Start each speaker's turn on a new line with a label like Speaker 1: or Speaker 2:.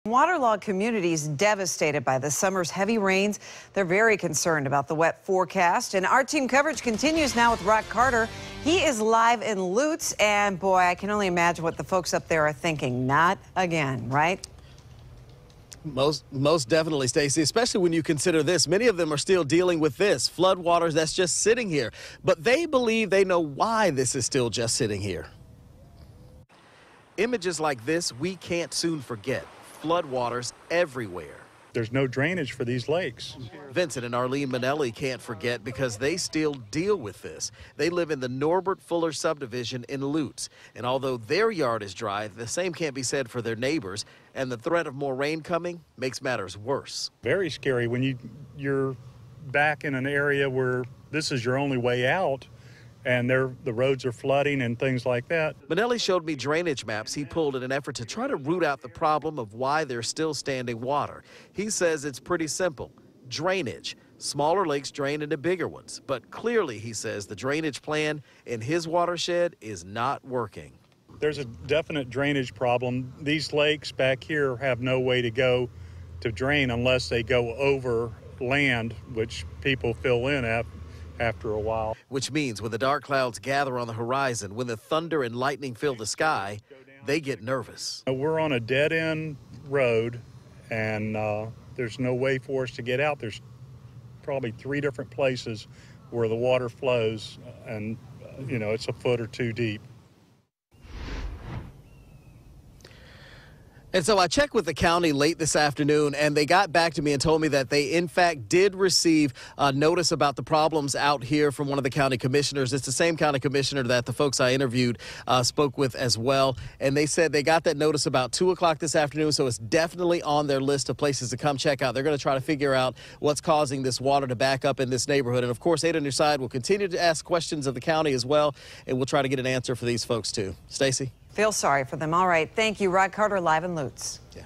Speaker 1: Waterlogged communities devastated by the summer's heavy rains. They're very concerned about the wet forecast. And our team coverage continues now with Rod Carter. He is live in Lutz, and boy, I can only imagine what the folks up there are thinking. Not again, right?
Speaker 2: Most definitely, Stacey, especially when you consider this. Many of them are still dealing with this floodwaters that's just sitting here. But they believe they know why this is still just sitting here. Images like this we can't soon forget. Floodwaters everywhere.
Speaker 3: There's no drainage for these lakes.
Speaker 2: Vincent and Arlene Manelli can't forget because they still deal with this. They live in the Norbert Fuller subdivision in Lutz. And although their yard is dry, the same can't be said for their neighbors. And the threat of more rain coming makes matters worse.
Speaker 3: Very scary when you're back in an area where this is your only way out, and the roads are flooding and things like that.
Speaker 2: Manelli showed me drainage maps he pulled in an effort to try to root out the problem of why there's still standing water. He says it's pretty simple. Drainage. Smaller lakes drain into bigger ones. But clearly, he says, the drainage plan in his watershed is not working.
Speaker 3: There's a definite drainage problem. These lakes back here have no way to go to drain unless they go over land, which people fill in after a while.
Speaker 2: Which means when the dark clouds gather on the horizon, when the thunder and lightning fill the sky, they get nervous.
Speaker 3: We're on a dead-end road, and there's no way for us to get out. There's probably 3 different places where the water flows, and it's a foot or 2 deep.
Speaker 2: And so I checked with the county late this afternoon, and they got back to me and told me that they, in fact, did receive a notice about the problems out here from one of the county commissioners. It's the same county commissioner that the folks I interviewed spoke with as well. And they said they got that notice about 2 o'clock this afternoon, so it's definitely on their list of places to come check out. They're going to try to figure out what's causing this water to back up in this neighborhood. And, of course, 8 on your side will continue to ask questions of the county as well, and we'll try to get an answer for these folks, too. Stacey?
Speaker 1: Feel sorry for them. All right. Thank you, Rod Carter, live in Lutz.
Speaker 2: Yeah.